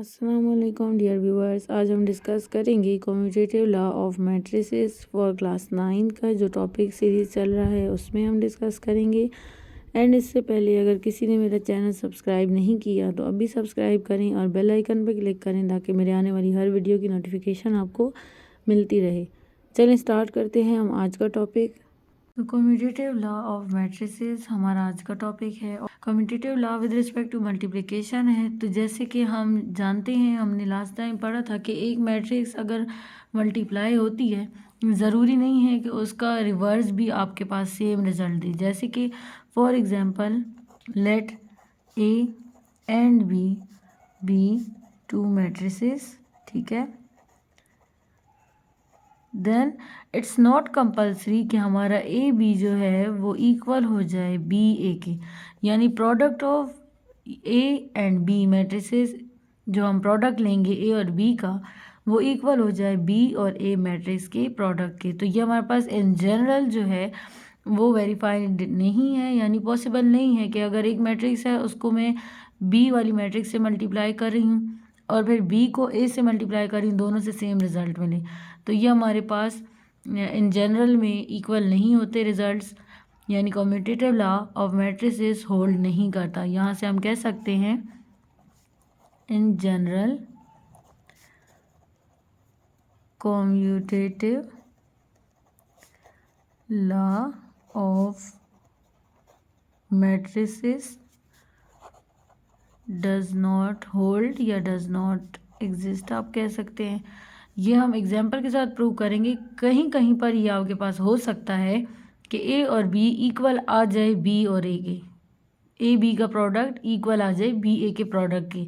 अस्सलामुअलैकुम dear viewers, आज हम डिस्कस करेंगे commutative law of matrices for class 9 का जो टॉपिक सीरीज़ चल रहा है उसमें हम डिस्कस करेंगे। एंड इससे पहले अगर किसी ने मेरा चैनल सब्सक्राइब नहीं किया तो अभी सब्सक्राइब करें और बेल आइकन पर क्लिक करें ताकि मेरे आने वाली हर वीडियो की नोटिफिकेशन आपको मिलती रहे। चलें स्टार्ट करते हैं हम आज का टॉपिक। तो कम्यूटेटिव लॉ ऑफ मैट्रिसेस हमारा आज का टॉपिक है। Commutative law with respect to multiplication है। तो जैसे कि हम जानते हैं, हमने लास्ट टाइम पढ़ा था कि एक मैट्रिक्स अगर मल्टीप्लाई होती है ज़रूरी नहीं है कि उसका रिवर्स भी आपके पास सेम रिजल्ट दे। जैसे कि for example let A and B two matrices, ठीक है। देन इट्स नॉट कंपल्सरी कि हमारा ए बी जो है वो इक्वल हो जाए बी ए के, यानी product of A and B matrices जो हम प्रोडक्ट लेंगे ए और बी का वो इक्वल हो जाए बी और ए मैट्रिक्स के प्रोडक्ट के। तो ये हमारे पास इन जनरल जो है वो वेरीफाइड नहीं है, यानी पॉसिबल नहीं है कि अगर एक मैट्रिक्स है उसको मैं बी वाली मैट्रिक्स से मल्टीप्लाई कर रही हूँ और फिर बी को ए से मल्टीप्लाई कर रही हूँ, दोनों से सेम रिजल्ट मिले। तो ये हमारे पास इन जनरल में इक्वल नहीं होते रिजल्ट्स, यानी commutative law of matrices hold नहीं करता। यहाँ से हम कह सकते हैं in general commutative law of matrices does not hold या डज नॉट एग्जिस्ट, आप कह सकते हैं। ये हम एग्जाम्पल के साथ प्रूव करेंगे। कहीं कहीं पर ये आपके पास हो सकता है कि ए और बी इक्वल आ जाए बी और ए के, ए बी का प्रोडक्ट इक्वल आ जाए बी ए के प्रोडक्ट के,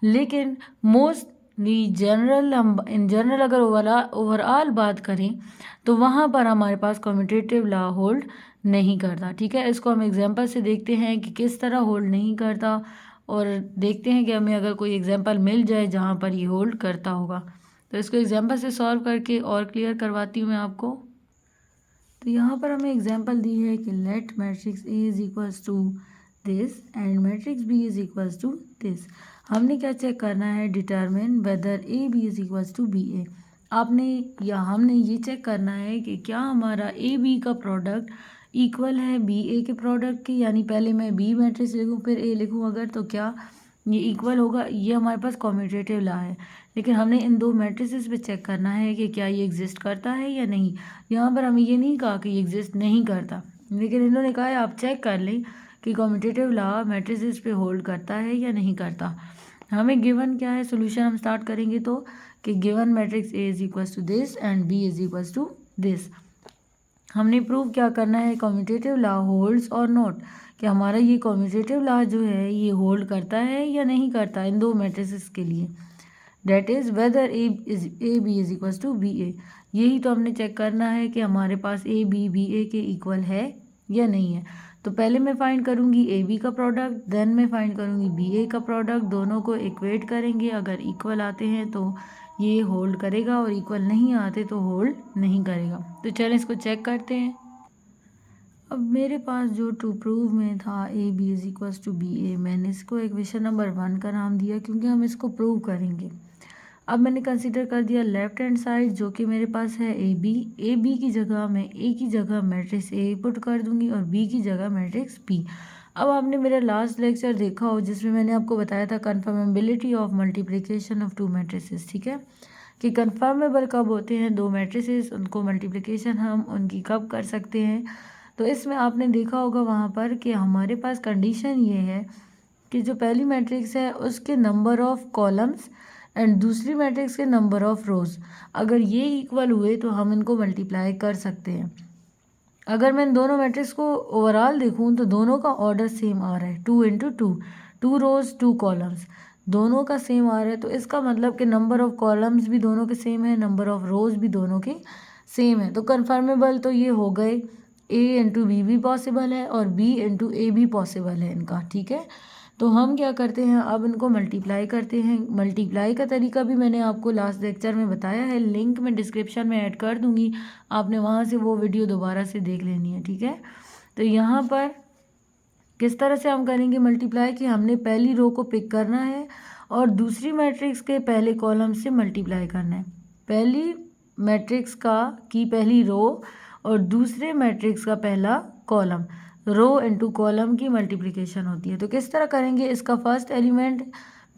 लेकिन मोस्टली जनरल हम इन जनरल अगर ओवरऑल बात करें तो वहाँ पर हमारे पास कम्यूटेटिव लॉ होल्ड नहीं करता, ठीक है। इसको हम एग्जाम्पल से देखते हैं कि किस तरह होल्ड नहीं करता और देखते हैं कि हमें अगर कोई एग्जाम्पल मिल जाए जहाँ पर ये होल्ड करता होगा। तो इसको एग्जाम्पल से सॉल्व करके और क्लियर करवाती हूँ मैं आपको। तो यहाँ पर हमें एग्जाम्पल दी है कि let matrix A is equals to this and matrix B is equals to this. हमने क्या चेक करना है, determine whether A B is equals to B A. आपने या हमने ये चेक करना है कि क्या हमारा ए बी का प्रोडक्ट इक्वल है बी ए के प्रोडक्ट के, यानी पहले मैं बी मैट्रिक्स लिखूँ फिर ए लिखूँ अगर, तो क्या ये इक्वल होगा। ये हमारे पास कम्यूटेटिव लॉ है, लेकिन हमने इन दो मैट्रिसेस पे चेक करना है कि क्या ये एग्जिस्ट करता है या नहीं। यहाँ पर हमें ये नहीं कहा कि ये एग्जिस्ट नहीं करता, लेकिन इन्होंने कहा है आप चेक कर लें कि कम्यूटेटिव लॉ मैट्रिसेस पे होल्ड करता है या नहीं करता। हमें गिवन क्या है, सोल्यूशन हम स्टार्ट करेंगे तो कि given matrix A is equals to this and B is equals to this. हमने प्रूव क्या करना है, कम्यूटेटिव लॉ होल्ड्स और नॉट, कि हमारा ये कम्यूटेटिव लॉ जो है ये होल्ड करता है या नहीं करता इन दो मैट्रिसेस के लिए। That is whether A B is equals to B A. यही तो हमने चेक करना है कि हमारे पास ए बी ए के इक्वल है या नहीं है। तो पहले मैं फाइंड करूँगी ए बी का प्रोडक्ट, देन मैं फाइंड करूँगी बी ए का प्रोडक्ट, दोनों को इक्वेट करेंगे। अगर इक्वल आते हैं तो ये होल्ड करेगा और इक्वल नहीं आते तो होल्ड नहीं करेगा। तो चलें इसको चेक करते हैं। अब मेरे पास जो टू प्रूव में था A B is equals to B A, मैंने इसको इक्वेशन नंबर 1 का नाम दिया क्योंकि हम इसको प्रूव करेंगे। अब मैंने कंसीडर कर दिया लेफ्ट हैंड साइड जो कि मेरे पास है ए बी की जगह मैं ए की जगह मैट्रिक्स ए पुट कर दूंगी और बी की जगह मैट्रिक्स बी। अब आपने मेरा लास्ट लेक्चर देखा हो जिसमें मैंने आपको बताया था conformability of multiplication of two matrices, ठीक है, कि कन्फर्मेबल कब होते हैं दो मैट्रिसेस, उनको मल्टीप्लिकेशन हम उनकी कब कर सकते हैं। तो इसमें आपने देखा होगा वहाँ पर कि हमारे पास कंडीशन ये है कि जो पहली मैट्रिक्स है उसके नंबर ऑफ कॉलम्स एंड दूसरी मैट्रिक्स के नंबर ऑफ रोज अगर ये इक्वल हुए तो हम इनको मल्टीप्लाई कर सकते हैं। अगर मैं इन दोनों मैट्रिक्स को ओवरऑल देखूं तो दोनों का ऑर्डर सेम आ रहा है, 2 इंटू 2 रोज 2 कॉलम्स, दोनों का सेम आ रहा है। तो इसका मतलब कि नंबर ऑफ कॉलम्स भी दोनों के सेम है, नंबर ऑफ रोज भी दोनों के सेम है। तो कन्फर्मेबल तो ये हो गए, ए इंटू बी भी पॉसिबल है और बी इंटू ए भी पॉसिबल है इनका, ठीक है। तो हम क्या करते हैं, अब इनको मल्टीप्लाई करते हैं। मल्टीप्लाई का तरीका भी मैंने आपको लास्ट लेक्चर में बताया है, लिंक मैं डिस्क्रिप्शन में ऐड कर दूंगी, आपने वहाँ से वो वीडियो दोबारा से देख लेनी है, ठीक है। तो यहाँ पर किस तरह से हम करेंगे मल्टीप्लाई, कि हमने पहली रो को पिक करना है और दूसरी मैट्रिक्स के पहले कॉलम से मल्टीप्लाई करना है। पहली मैट्रिक्स की पहली रो और दूसरे मैट्रिक्स का पहला कॉलम, रो इनटू कॉलम की मल्टीप्लिकेशन होती है। तो किस तरह करेंगे, इसका फर्स्ट एलिमेंट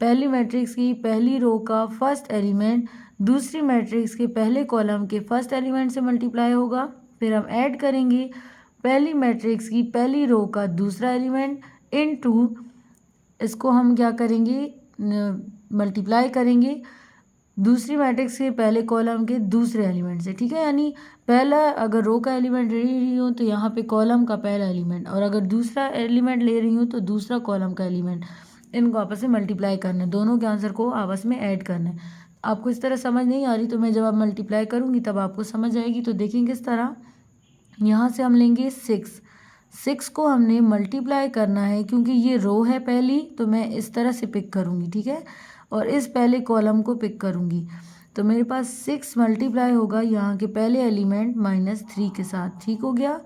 पहली मैट्रिक्स की पहली रो का फर्स्ट एलिमेंट दूसरी मैट्रिक्स के पहले कॉलम के फर्स्ट एलिमेंट से मल्टीप्लाई होगा। फिर हम ऐड करेंगे पहली मैट्रिक्स की पहली रो का दूसरा एलिमेंट इनटू, इसको हम क्या करेंगे, मल्टीप्लाई करेंगे दूसरी मैट्रिक्स के पहले कॉलम के दूसरे एलिमेंट से। ठीक है, यानी पहला अगर रो का एलिमेंट ले रही हूँ तो यहाँ पे कॉलम का पहला एलिमेंट, और अगर दूसरा एलिमेंट ले रही हूँ तो दूसरा कॉलम का एलिमेंट, इनको आपस में मल्टीप्लाई करना है, दोनों के आंसर को आपस में ऐड करना है। आपको इस तरह समझ नहीं आ रही तो मैं जब आप मल्टीप्लाई करूँगी तब आपको समझ आएगी। तो देखेंगे इस तरह, यहाँ से हम लेंगे 6 को हमने मल्टीप्लाई करना है, क्योंकि ये रो है पहली तो मैं इस तरह से पिक करूँगी। ठीक है, और इस पहले कॉलम को पिक करूँगी तो मेरे पास 6 मल्टीप्लाई होगा यहाँ के पहले एलिमेंट -3 के साथ। ठीक हो गया,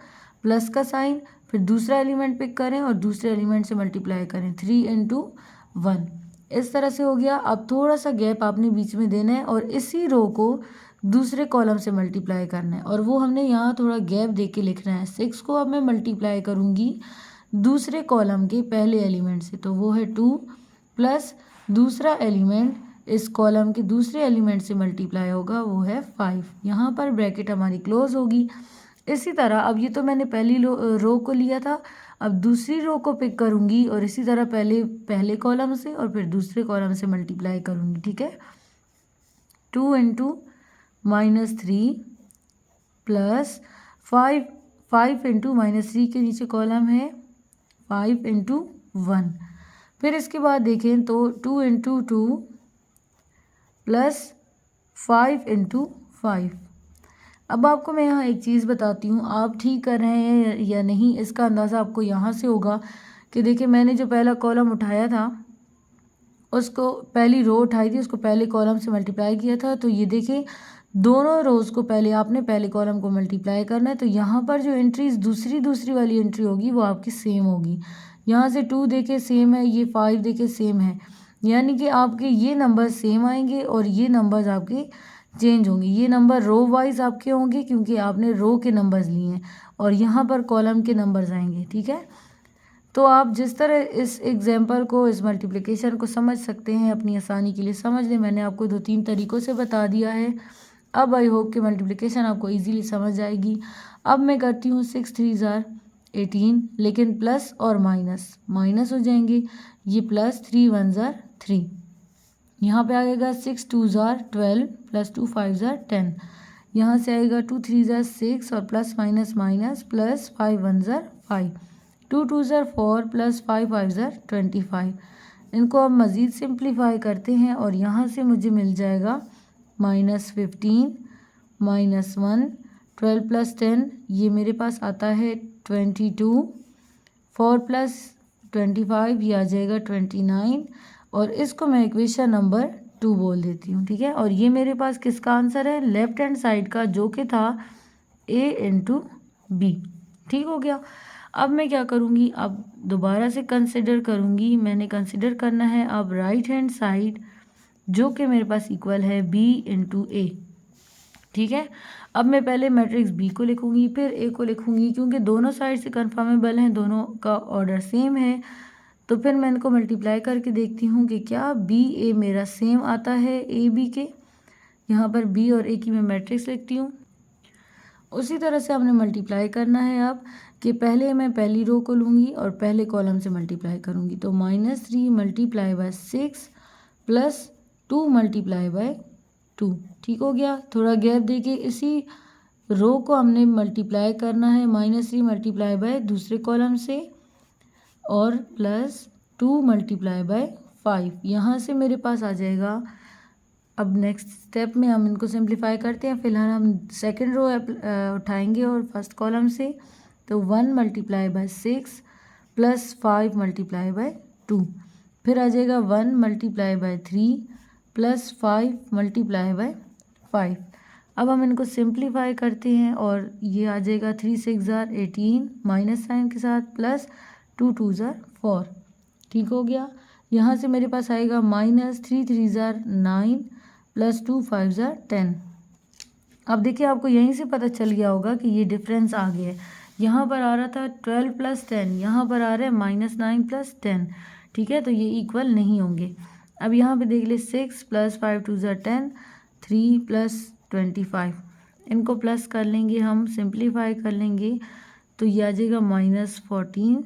प्लस का साइन, फिर दूसरा एलिमेंट पिक करें और दूसरे एलिमेंट से मल्टीप्लाई करें, 3 × 1, इस तरह से हो गया। अब थोड़ा सा गैप आपने बीच में देना है और इसी रो को दूसरे कॉलम से मल्टीप्लाई करना है, और वो हमने यहाँ थोड़ा गैप दे के लिखना है। 6 को अब मैं मल्टीप्लाई करूँगी दूसरे कॉलम के पहले एलिमेंट से, तो वो है 2 प्लस दूसरा एलिमेंट इस कॉलम के दूसरे एलिमेंट से मल्टीप्लाई होगा, वो है 5। यहाँ पर ब्रैकेट हमारी क्लोज होगी। इसी तरह अब ये तो मैंने पहली रो को लिया था, अब दूसरी रो को पिक करूँगी और इसी तरह पहले कॉलम से और फिर दूसरे कॉलम से मल्टीप्लाई करूँगी। ठीक है, 2 × -3 प्लस 5 × -3 के नीचे कॉलम है 5 × 1। फिर इसके बाद देखें तो 2 × 2 प्लस 5 × 5। अब आपको मैं यहाँ एक चीज़ बताती हूँ, आप ठीक कर रहे हैं या नहीं इसका अंदाज़ा आपको यहाँ से होगा कि देखिए मैंने जो पहला कॉलम उठाया था उसको, पहली रो उठाई थी उसको पहले कॉलम से मल्टीप्लाई किया था, तो ये देखिए दोनों रोज़ को पहले आपने पहले कॉलम को मल्टीप्लाई करना है। तो यहाँ पर जो एंट्रीज दूसरी वाली एंट्री होगी वो आपकी सेम होगी। यहाँ से 2 देखे सेम है, ये 5 देखे सेम है, यानी कि आपके ये नंबर सेम आएंगे और ये नंबर्स आपके चेंज होंगे। ये नंबर रो वाइज आपके होंगे क्योंकि आपने रो के नंबर्स लिए हैं, और यहाँ पर कॉलम के नंबर्स आएंगे। ठीक है, तो आप जिस तरह इस एग्जाम्पल को, इस मल्टीप्लिकेशन को समझ सकते हैं अपनी आसानी के लिए समझ लें। मैंने आपको 2-3 तरीक़ों से बता दिया है। अब आई होप कि मल्टीप्लिकेशन आपको इजीली समझ आएगी। अब मैं करती हूँ 6 3 * 18, लेकिन प्लस और माइनस हो जाएंगे, ये प्लस 3 1 * 3, यहाँ पे आएगा 6 2 * 12 प्लस 2 5 * 10, यहाँ से आएगा 2 3 * 6 और प्लस माइनस प्लस 5 1 * 5, 2 2 * 4 प्लस 5 5 * 25। इनको अब मज़ीद सिंप्लीफाई करते हैं और यहाँ से मुझे मिल जाएगा -15 -1, 12 + 10, ये मेरे पास आता है 22, 4 + 25 ये आ जाएगा 29, और इसको मैं इक्वेशन नंबर 2 बोल देती हूँ। ठीक है, और ये मेरे पास किसका आंसर है, लेफ्ट हैंड साइड का, जो कि था A × B। ठीक हो गया। अब मैं क्या करूँगी, अब दोबारा से कंसिडर करूँगी, मैंने कंसिडर करना है अब राइट हैंड साइड, जो कि मेरे पास इक्वल है B × A। ठीक है, अब मैं पहले मैट्रिक्स B को लिखूँगी फिर A को लिखूँगी, क्योंकि दोनों साइड से कन्फर्मेबल हैं, दोनों का ऑर्डर सेम है। तो फिर मैं इनको मल्टीप्लाई करके देखती हूँ कि क्या B A मेरा सेम आता है A B के। यहाँ पर B और A की मैं मैट्रिक्स लिखती हूँ। उसी तरह से हमने मल्टीप्लाई करना है अब, कि पहले मैं पहली रो को लूँगी और पहले कॉलम से मल्टीप्लाई करूँगी। तो -3 × 6 प्लस 2 × 2। ठीक हो गया, थोड़ा गैप देके इसी रो को हमने मल्टीप्लाई करना है -3 × दूसरे कॉलम से और प्लस 2 × 5, यहाँ से मेरे पास आ जाएगा। अब नेक्स्ट स्टेप में हम इनको सिंप्लीफाई करते हैं। फिलहाल हम सेकंड रो उठाएंगे और फर्स्ट कॉलम से, तो 1 × 6 प्लस 5 × 2, फिर आ जाएगा 1 × 3 प्लस 5 × 5। अब हम इनको सिंप्लीफाई करते हैं और ये आ जाएगा 3 6 * 18 माइनस साइन के साथ प्लस 2 2 * 4। ठीक हो गया, यहाँ से मेरे पास आएगा -3 3 ज़ार 9 + 2 5 ज़ार 10। अब देखिए आपको यहीं से पता चल गया होगा कि ये डिफरेंस आ गया है। यहाँ पर आ रहा था 12 + 10, यहाँ पर आ रहा है -9 + 10। ठीक है, तो ये इक्वल नहीं होंगे। अब यहाँ पे देख ले 6 + 5 2 ज़ार 10, 3 + 25। इनको प्लस कर लेंगे, हम सिंप्लीफाई कर लेंगे तो ये आ जाएगा -14,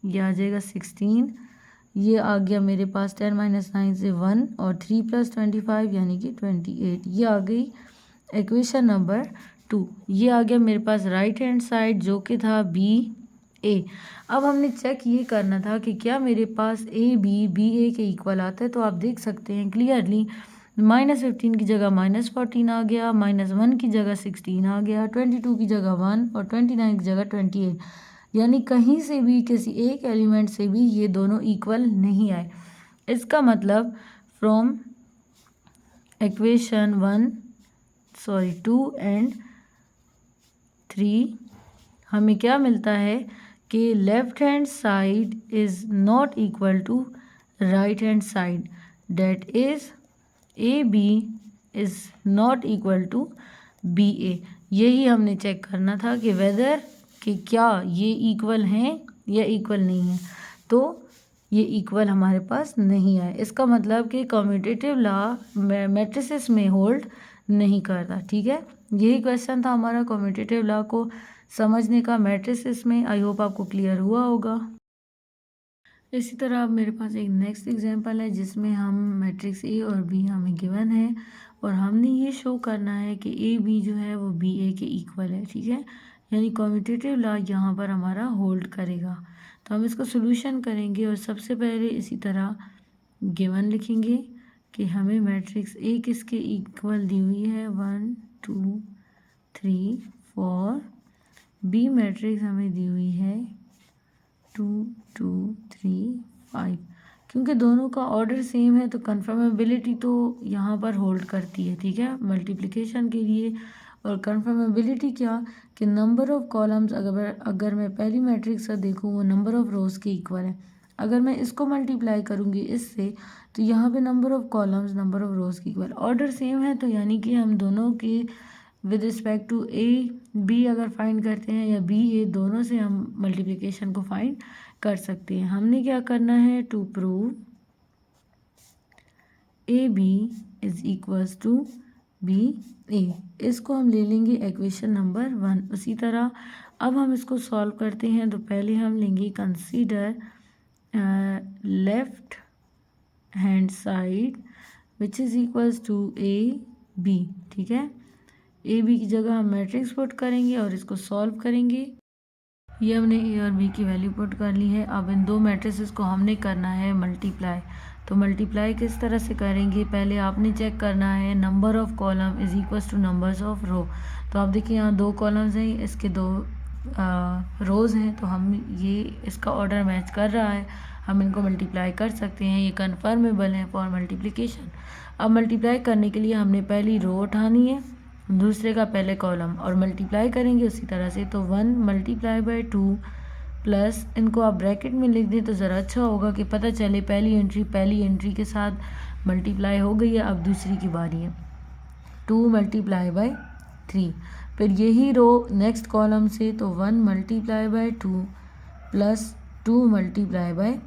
ये आ जाएगा 16, ये आ गया मेरे पास 10 - 9 से 1 और 3 + 25 यानी कि 28। ये आ गई इक्वेशन नंबर 2। ये आ गया मेरे पास राइट हैंड साइड जो कि था BA। अब हमने चेक ये करना था कि क्या मेरे पास AB BA के इक्वल आता है। तो आप देख सकते हैं क्लियरली -15 की जगह -14 आ गया, -1 की जगह 16 आ गया, 22 की जगह 1 और 29 की जगह 28। यानी कहीं से भी किसी एक एलिमेंट से भी ये दोनों इक्वल नहीं आए। इसका मतलब फ्रॉम इक्वेशन 2 एंड 3 हमें क्या मिलता है कि left hand side is not equal to right hand side, that is AB is not equal to BA। यही हमने चेक करना था कि वेदर कि क्या ये इक्वल हैं या इक्वल नहीं है। तो ये इक्वल हमारे पास नहीं आए। इसका मतलब कि कम्यूटेटिव लॉ मैट्रिसेस में होल्ड नहीं करता। ठीक है, यही क्वेश्चन था हमारा कम्यूटेटिव लॉ को समझने का मैट्रिसेस में। आई होप आपको क्लियर हुआ होगा। इसी तरह अब मेरे पास एक नेक्स्ट एग्जांपल है जिसमें हम मैट्रिक्स A और B हमें गिवन है और हमने ये शो करना है कि AB जो है वो BA के इक्वल है। ठीक है, यानी कम्यूटेटिव लॉ यहाँ पर हमारा होल्ड करेगा। तो हम इसको सोल्यूशन करेंगे और सबसे पहले इसी तरह गिवन लिखेंगे कि हमें मैट्रिक्स A किसके इक्वल दी हुई है 1 2 3 4। B मैट्रिक्स हमें दी हुई है 2 2 3 5। क्योंकि दोनों का ऑर्डर सेम है तो कन्फर्मेबिलिटी तो यहाँ पर होल्ड करती है। ठीक है, मल्टीप्लिकेशन के लिए। और कन्फर्मेबिलिटी क्या कि नंबर ऑफ़ कॉलम्स अगर मैं पहली मैट्रिक्स का देखूँ वो नंबर ऑफ़ रोज के इक्वल है। अगर मैं इसको मल्टीप्लाई करूँगी इससे तो यहाँ पे number of columns number of rows के इक्वल, ऑर्डर सेम है तो यानी कि हम दोनों की विद रिस्पेक्ट टू AB अगर फाइंड करते हैं या BA, दोनों से हम मल्टीप्लिकेशन को फाइंड कर सकते हैं। हमने क्या करना है to prove AB is equals to BA। इसको हम ले लेंगे इक्वेशन नंबर 1। उसी तरह अब हम इसको सॉल्व करते हैं तो पहले हम लेंगे consider left hand side which is equals to AB। ठीक है, AB की जगह हम मैट्रिक्स पुट करेंगे और इसको सॉल्व करेंगे। ये हमने A और B की वैल्यू पुट कर ली है। अब इन दो मैट्रिसेस को हमने करना है मल्टीप्लाई। तो मल्टीप्लाई किस तरह से करेंगे, पहले आपने चेक करना है number of column is equals to numbers of row. तो आप देखिए यहाँ 2 कॉलम्स हैं, इसके 2 रोज़ हैं, तो हम ये इसका ऑर्डर मैच कर रहा है, हम इनको मल्टीप्लाई कर सकते हैं। ये कन्फर्मेबल है फॉर मल्टीप्लिकेशन। अब मल्टीप्लाई करने के लिए हमने पहली रो उठानी है, दूसरे का पहले कॉलम और मल्टीप्लाई करेंगे उसी तरह से। तो 1 × 2 प्लस इनको आप ब्रैकेट में लिख दें तो ज़रा अच्छा होगा कि पता चले पहली एंट्री के साथ मल्टीप्लाई हो गई है। अब दूसरी की बारी है 2 × 3। फिर यही रो नेक्स्ट कॉलम से तो 1 × 2 प्लस 2 ×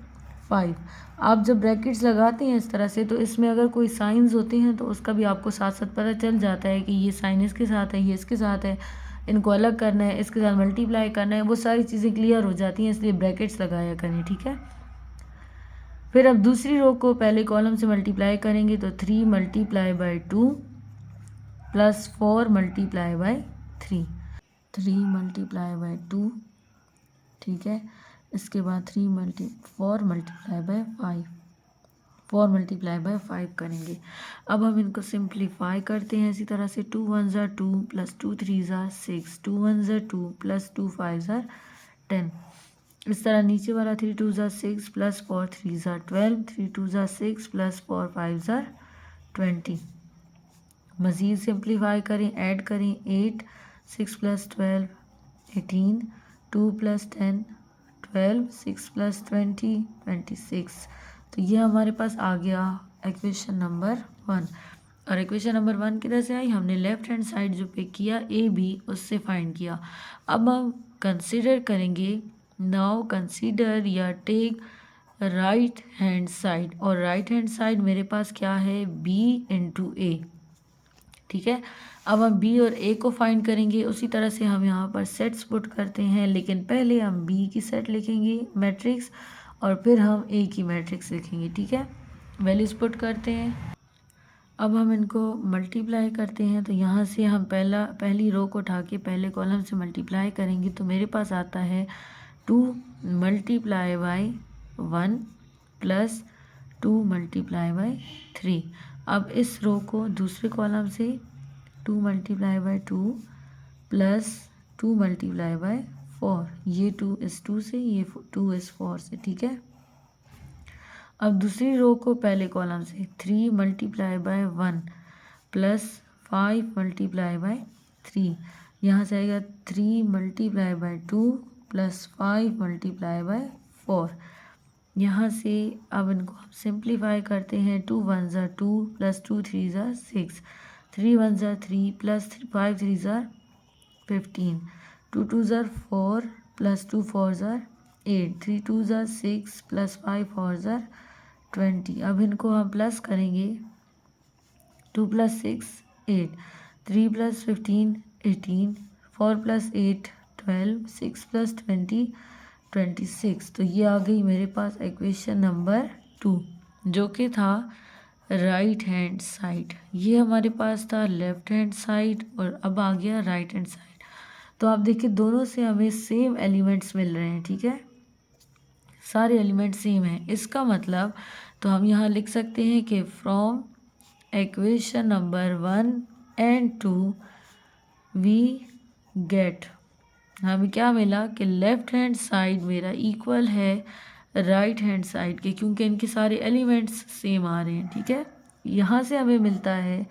5। आप जब ब्रैकेट्स लगाते हैं इस तरह से तो इसमें अगर कोई साइंस होते हैं तो उसका भी आपको साथ साथ पता चल जाता है कि ये साइन इसके साथ है, ये इसके साथ है, इनको अलग करना है, इसके साथ मल्टीप्लाई करना है, वो सारी चीज़ें क्लियर हो जाती हैं, इसलिए ब्रैकेट्स लगाया करें। ठीक है, फिर अब दूसरी रो को पहले कॉलम से मल्टीप्लाई करेंगे तो 3 × 2 प्लस 4 × 3, 3 × 2। ठीक है, इसके बाद 4 × 5, 4 × 5 करेंगे। अब हम इनको सिंप्लीफाई करते हैं इसी तरह से 2 1 ज़ा 2 प्लस 2 3 ज़ा 6, 2 1 ज़ा 2 प्लस 2 5 ज़ा 10। इस तरह नीचे वाला 3 2 ज़ा 6 प्लस 4 3 ज़ा 12, 3 2 ज़ा 6 प्लस 4 5 ज़ा 20। मज़ीद सिंप्लीफाई करें, ऐड करें 8 6 + 12 18, 2 + 10 12, 6 + 20 26, तो ये हमारे पास आ गया इक्वेशन नंबर 1। और इक्वेशन नंबर 1 किधर से आई, हमने लेफ्ट हैंड साइड जो पिक किया ए बी उससे फाइंड किया। अब हम कंसीडर करेंगे, नाउ कंसीडर या टेक राइट हैंड साइड, और राइट हैंड साइड मेरे पास क्या है, बी इंटू ए। ठीक है, अब हम बी और ए को फाइंड करेंगे। उसी तरह से हम यहाँ पर सेट्स पुट करते हैं, लेकिन पहले हम बी की सेट लिखेंगे मैट्रिक्स, और फिर हम ए की मैट्रिक्स लिखेंगे। ठीक है, वैल्यूज पुट करते हैं। अब हम इनको मल्टीप्लाई करते हैं, तो यहाँ से हम पहली रो को उठा के पहले कॉलम से मल्टीप्लाई करेंगे, तो मेरे पास आता है 2 multiply by 1 plus 2 multiply by 3। अब इस रो को दूसरे कॉलम से 2 multiply by 2 plus 2 multiply by 4, ये 2 इस 2 से, ये 2 इस 4 से। ठीक है, अब दूसरी रो को पहले कॉलम से 3 multiply by 1 plus 5 multiply by 3, यहाँ से आएगा 3 multiply by 2 plus 5 multiply by 4। यहाँ से अब इनको हम सिंप्लीफाई करते हैं, 2 1 ज़ा 2 प्लस 2 3 ज़ा 6, 3 1 ज़ा 3 प्लस 5 3 ज़ा 15, 2 2 ज़ा 4 प्लस 2 4 ज़ा 8, 3 2 ज़ा 6 प्लस 5 4 ज़ा 20। अब इनको हम प्लस करेंगे, 2 प्लस 6 8, 3 प्लस 15 18, 4 प्लस 8 12, 6 प्लस 20 26। तो ये आ गई मेरे पास इक्वेशन नंबर 2, जो कि था राइट हैंड साइड। ये हमारे पास था लेफ्ट हैंड साइड, और अब आ गया राइट हैंड साइड। तो आप देखिए दोनों से हमें सेम एलिमेंट्स मिल रहे हैं। ठीक है, सारे एलिमेंट सेम हैं। इसका मतलब तो हम यहाँ लिख सकते हैं कि from equation number 1 and 2 we get, हमें क्या मिला कि लेफ्ट हैंड साइड मेरा इक्वल है राइट हैंड साइड के, क्योंकि इनके सारे एलिमेंट्स सेम आ रहे हैं। ठीक है, यहाँ से हमें मिलता है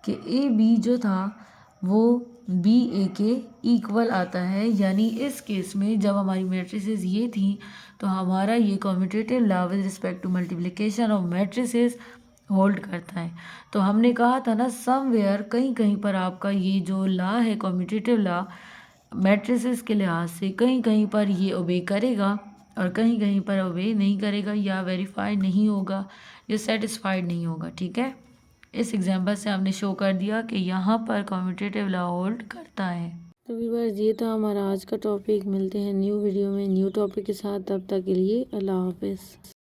कि ए बी जो था वो बी ए के इक्वल आता है, यानी इस केस में जब हमारी मैट्रिसेस ये थी तो हमारा ये commutative law with respect to multiplication of matrices hold करता है। तो हमने कहा था ना, समवेयर कहीं कहीं पर आपका ये जो लॉ है कम्यूटेटिव लॉ मैट्रिसेस के लिहाज से कहीं कहीं पर ये ओबे करेगा और कहीं कहीं पर ओबे नहीं करेगा, या वेरीफाइड नहीं होगा, या सेटिस्फाइड नहीं होगा। ठीक है, इस एग्जाम्पल से हमने शो कर दिया कि यहाँ पर कम्यूटेटिव लॉ होल्ड करता है। तो व्यूअर्स, ये था हमारा आज का टॉपिक। मिलते हैं न्यू वीडियो में न्यू टॉपिक के साथ, तब तक के लिए अल्लाह हाफिज़।